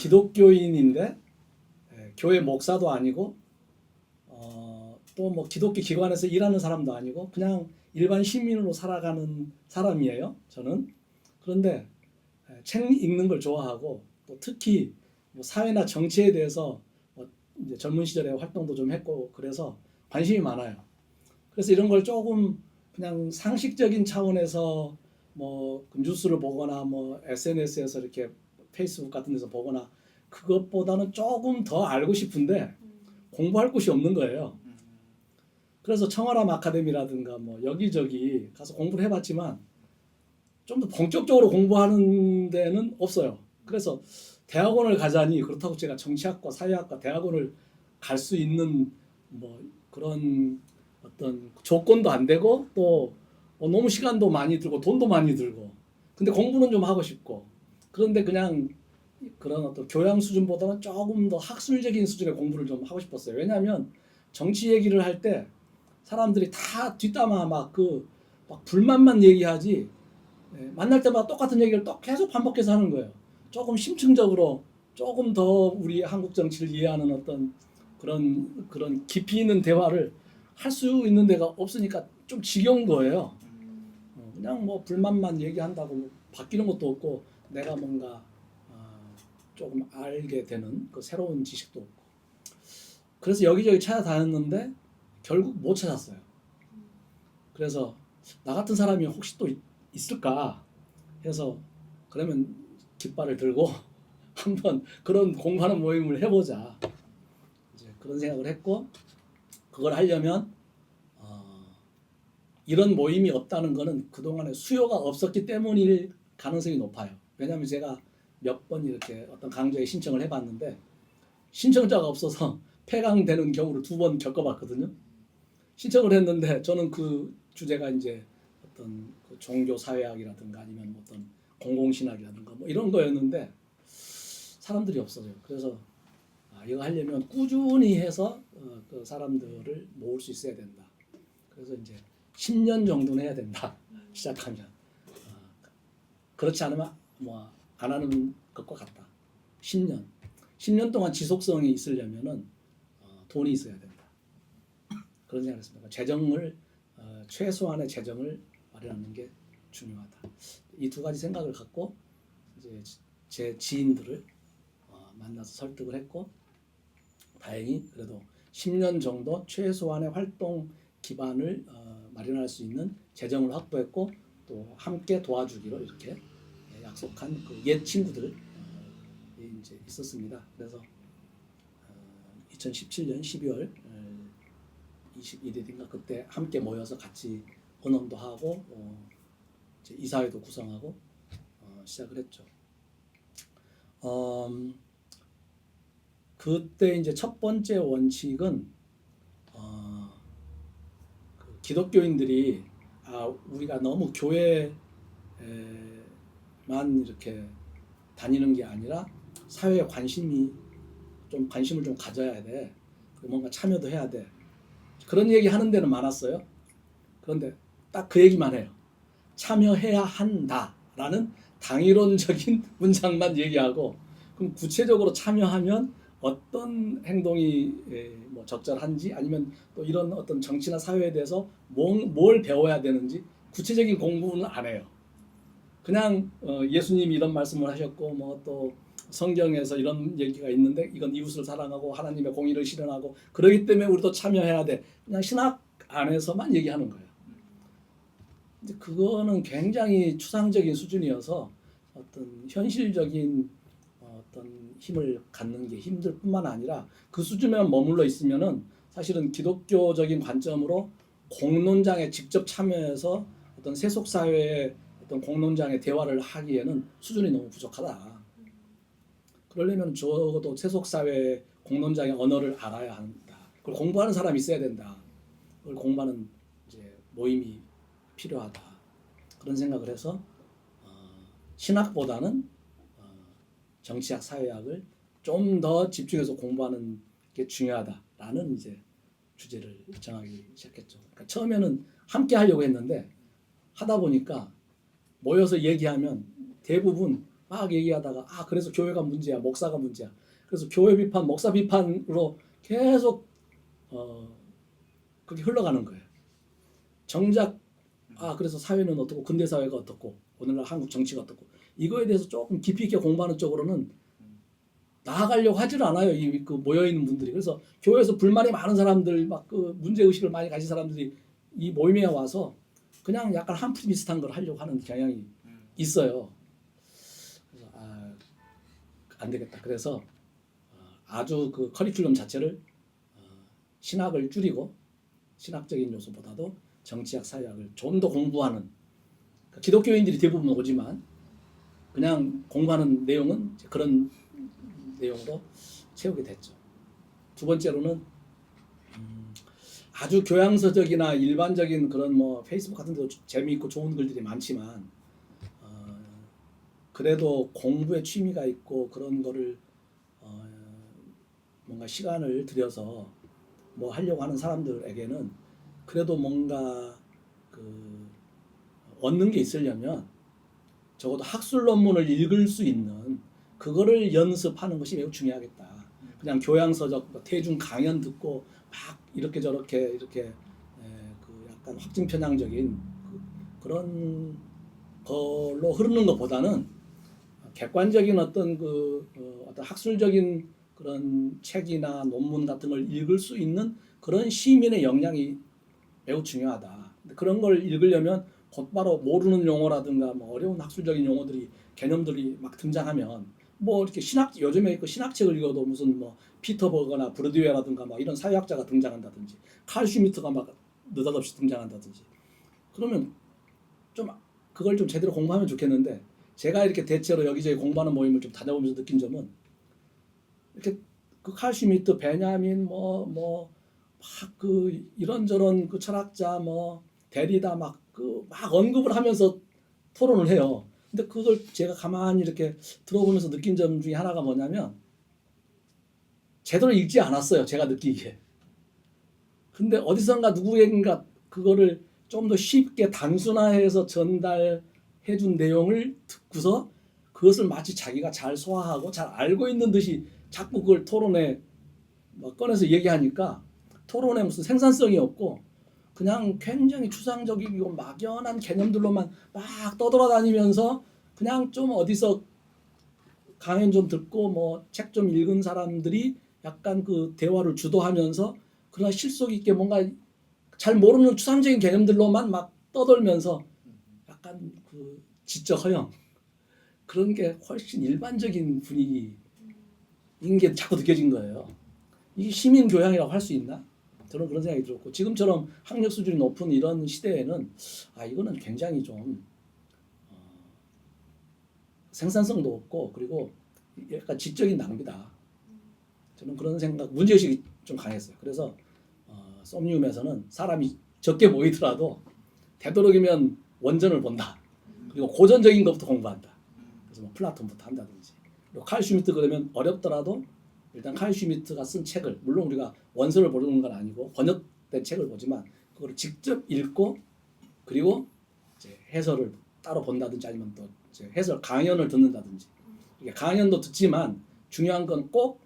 기독교인인데 교회 목사도 아니고 또 뭐 기독교 기관에서 일하는 사람도 아니고 그냥 일반 시민으로 살아가는 사람이에요. 저는. 그런데 책 읽는 걸 좋아하고 또 특히 뭐 사회나 정치에 대해서 뭐 이제 젊은 시절에 활동도 좀 했고 그래서 관심이 많아요. 그래서 이런 걸 조금 그냥 상식적인 차원에서 뭐 뉴스를 보거나 뭐 SNS에서 이렇게 페이스북 같은 데서 보거나 그것보다는 조금 더 알고 싶은데 공부할 곳이 없는 거예요. 그래서 청와람 아카데미라든가 뭐 여기저기 가서 공부를 해봤지만 좀 더 본격적으로 공부하는 데는 없어요. 그래서 대학원을 가자니 그렇다고 제가 정치학과, 사회학과 대학원을 갈 수 있는 뭐 그런 어떤 조건도 안 되고 또 너무 시간도 많이 들고 돈도 많이 들고 근데 공부는 좀 하고 싶고 그런데 그냥 그런 어떤 교양 수준보다는 조금 더 학술적인 수준의 공부를 좀 하고 싶었어요. 왜냐하면 정치 얘기를 할 때 사람들이 다 뒷담화 막 불만만 얘기하지 만날 때마다 똑같은 얘기를 또 계속 반복해서 하는 거예요. 조금 심층적으로 조금 더 우리 한국 정치를 이해하는 어떤 그런 깊이 있는 대화를 할 수 있는 데가 없으니까 좀 지겨운 거예요. 그냥 뭐 불만만 얘기한다고 바뀌는 것도 없고 내가 뭔가 조금 알게 되는 그 새로운 지식도 없고 그래서 여기저기 찾아다녔는데 결국 못 찾았어요. 그래서 나 같은 사람이 혹시 또 있을까 해서 그러면 깃발을 들고 한번 그런 공부하는 모임을 해보자 이제 그런 생각을 했고 그걸 하려면 이런 모임이 없다는 거는 그동안에 수요가 없었기 때문일 가능성이 높아요. 왜냐하면 제가 몇 번 이렇게 어떤 강좌에 신청을 해봤는데 신청자가 없어서 폐강되는 경우를 2번 겪어봤거든요. 신청을 했는데 저는 그 주제가 이제 어떤 그 종교 사회학이라든가 아니면 어떤 공공신학이라든가 뭐 이런 거였는데 사람들이 없어져요. 그래서 이거 하려면 꾸준히 해서 그 사람들을 모을 수 있어야 된다. 그래서 이제 10년 정도는 해야 된다. 시작하면 그렇지 않으면 뭐 안 하는 것과 같다. 10년 동안 지속성이 있으려면은 돈이 있어야 된다. 그런 생각을 했습니다. 재정을 최소한의 재정을 마련하는 게 중요하다. 이 2가지 생각을 갖고 이제 제 지인들을 만나서 설득을 했고 다행히 그래도 10년 정도 최소한의 활동 기반을 마련할 수 있는 재정을 확보했고 또 함께 도와주기로 이렇게 약속한 그 옛 친구들이 이제 있었습니다. 그래서 2017년 12월 21일인가 그때 함께 모여서 같이 언언도 하고 이제 이사회도 구성하고 시작을 했죠. 그때 이제 첫 번째 원칙은 그 기독교인들이 우리가 너무 교회만 이렇게 다니는 게 아니라 사회에 관심을 좀 가져야 돼. 뭔가 참여도 해야 돼. 그런 얘기 하는 데는 많았어요. 그런데 딱 그 얘기만 해요. 참여해야 한다라는 당위론적인 문장만 얘기하고 그럼 구체적으로 참여하면 어떤 행동이 뭐 적절한지 아니면 또 이런 어떤 정치나 사회에 대해서 뭘 배워야 되는지 구체적인 공부는 안 해요. 그냥 예수님이 이런 말씀을 하셨고 뭐 또 성경에서 이런 얘기가 있는데 이건 이웃을 사랑하고 하나님의 공의를 실현하고 그러기 때문에 우리도 참여해야 돼. 그냥 신학 안에서만 얘기하는 거예요. 근데 그거는 굉장히 추상적인 수준이어서 어떤 현실적인 어떤 힘을 갖는 게 힘들 뿐만 아니라 그 수준에만 머물러 있으면은 사실은 기독교적인 관점으로 공론장에 직접 참여해서 어떤 세속사회의 어떤 공론장의 대화를 하기에는 수준이 너무 부족하다. 그러려면 적어도 세속사회의 공론장의 언어를 알아야 한다. 그걸 공부하는 사람이 있어야 된다. 그걸 공부하는 이제 모임이 필요하다. 그런 생각을 해서 신학보다는 정치학, 사회학을 좀 더 집중해서 공부하는 게 중요하다라는 이제 주제를 정하기 시작했죠. 그러니까 처음에는 함께 하려고 했는데 하다 보니까 모여서 얘기하면 대부분 막 얘기하다가 그래서 교회가 문제야, 목사가 문제야. 그래서 교회 비판, 목사 비판으로 계속 그렇게 흘러가는 거예요. 정작 그래서 사회는 어떻고 근대 사회가 어떻고 오늘날 한국 정치가 어떻고 이거에 대해서 조금 깊이 있게 공부하는 쪽으로는 나아가려고 하질 않아요. 그 모여 있는 분들이. 그래서 교회에서 불만이 많은 사람들, 막 그 문제 의식을 많이 가진 사람들이 이 모임에 와서 그냥 약간 한풀이 비슷한 걸 하려고 하는 경향이 있어요. 그래서 안 되겠다. 그래서 아주 그 커리큘럼 자체를 신학을 줄이고 신학적인 요소보다도 정치학, 사회학을 좀 더 공부하는, 그러니까 기독교인들이 대부분 오지만 그냥 공부하는 내용은 그런 내용으로 채우게 됐죠. 두 번째로는 아주 교양서적이나 일반적인 그런 뭐 페이스북 같은 데도 재미있고 좋은 글들이 많지만 그래도 공부에 취미가 있고 그런 거를 뭔가 시간을 들여서 뭐 하려고 하는 사람들에게는 그래도 뭔가 그 얻는 게 있으려면 적어도 학술 논문을 읽을 수 있는 그거를 연습하는 것이 매우 중요하겠다. 그냥 교양서적 뭐 대중 강연 듣고 막 이렇게 저렇게 이렇게 그 약간 확증 편향적인 그런 걸로 흐르는 것보다는 객관적인 어떤 어떤 학술적인 그런 책이나 논문 같은 걸 읽을 수 있는 그런 시민의 역량이 매우 중요하다. 그런 걸 읽으려면 곧바로 모르는 용어라든가 뭐 어려운 학술적인 용어들이 개념들이 막 등장하면 뭐 이렇게 요즘에 그 신학책을 읽어도 무슨 뭐 피터 버거나 브르디웨라든가 막 이런 사회학자가 등장한다든지 칼 슈미트가 막 느닷없이 등장한다든지 그러면 좀 그걸 좀 제대로 공부하면 좋겠는데 제가 이렇게 대체로 여기저기 공부하는 모임을 좀 다녀보면서 느낀 점은 이렇게 그 칼 슈미트, 베냐민 막 그 이런저런 그 철학자 뭐 데리다 막 언급을 하면서 토론을 해요. 근데 그걸 제가 가만히 이렇게 들어보면서 느낀 점 중에 하나가 뭐냐면 제대로 읽지 않았어요. 제가 느끼기에. 근데 어디선가 누구에겐가 그거를 좀 더 쉽게 단순화해서 전달해 준 내용을 듣고서 그것을 마치 자기가 잘 소화하고 잘 알고 있는 듯이 자꾸 그걸 토론에 막 꺼내서 얘기하니까 토론에 무슨 생산성이 없고 그냥 굉장히 추상적이고 막연한 개념들로만 막 떠돌아다니면서 그냥 좀 어디서 강연 좀 듣고 뭐 책 좀 읽은 사람들이 약간 그 대화를 주도하면서 그러나 실속 있게 뭔가 잘 모르는 추상적인 개념들로만 막 떠돌면서 약간 그 지적 허영 그런 게 훨씬 일반적인 분위기인 게 자꾸 느껴진 거예요. 이게 시민 교양이라고 할 수 있나? 저는 그런 생각이 들었고 지금처럼 학력 수준이 높은 이런 시대에는 이거는 굉장히 좀 생산성도 없고 그리고 약간 지적인 낭비다. 저는 그런 생각, 문제의식이 좀 강했어요. 그래서 썸nium에서는 사람이 적게 모이더라도 되도록이면 원전을 본다. 그리고 고전적인 것부터 공부한다. 그래서 뭐 플라톤부터 한다든지. 그리고 칼 슈미트 그러면 어렵더라도 일단 칼 슈미트가 쓴 책을 물론 우리가 원서를 보는 건 아니고 번역된 책을 보지만 그걸 직접 읽고 그리고 이제 해설을 따로 본다든지 아니면 또 이제 해설 강연을 듣는다든지 이게 강연도 듣지만 중요한 건 꼭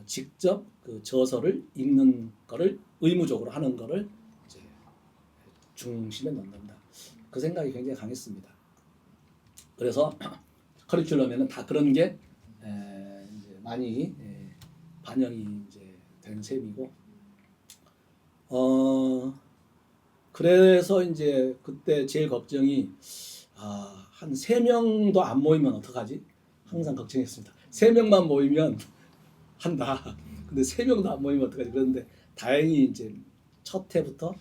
직접 그 저서를 읽는 거를 의무적으로 하는 거를 이제 중심에 놓는다. 그 생각이 굉장히 강했습니다. 그래서 커리큘럼에는 다 그런 게 이제 많이 반영이 이제 된 셈이고, 그래서 이제 그때 제일 걱정이 한 3명도 안 모이면 어떡하지? 항상 걱정했습니다. 3명만 모이면 한다. 근데 3명도 안 모이면 어떡하지? 그런데 다행히 이제 첫 해부터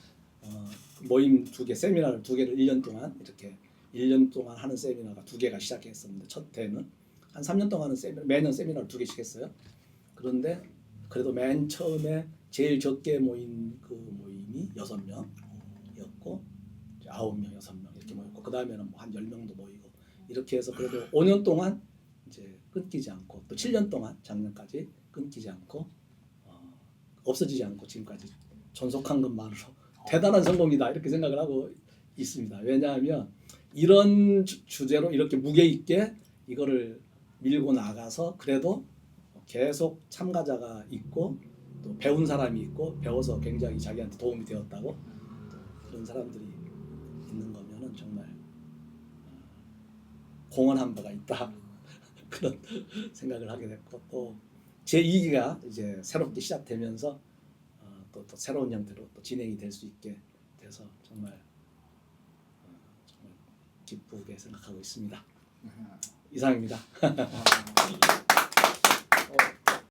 모임 2개, 세미나를 2개를 1년 동안 이렇게 1년 동안 하는 세미나가 2개가 시작했었는데 첫 해는 한 3년 동안은 매년 세미나를 2개씩 했어요. 그런데 그래도 맨 처음에 제일 적게 모인 그 모임이 6명이었고 9명, 6명 이렇게 모였고 그 다음에는 뭐 한 10명도 모이고 이렇게 해서 그래도 5년 동안 이제 끊기지 않고 또 7년 동안 작년까지 끊기지 않고 없어지지 않고 지금까지 존속한 것만으로 대단한 성공이다 이렇게 생각을 하고 있습니다. 왜냐하면 이런 주제로 이렇게 무게 있게 이거를 밀고 나가서 그래도 계속 참가자가 있고 또 배운 사람이 있고 배워서 굉장히 자기한테 도움이 되었다고 또 그런 사람들이 있는 거면은 정말 공헌한 바가 있다 그런 생각을 하게 됐고 또 제 2기가 이제 새롭게 시작되면서 또 새로운 형태로 또 진행이 될 수 있게 돼서 정말 기쁘게 생각하고 있습니다. 이상입니다.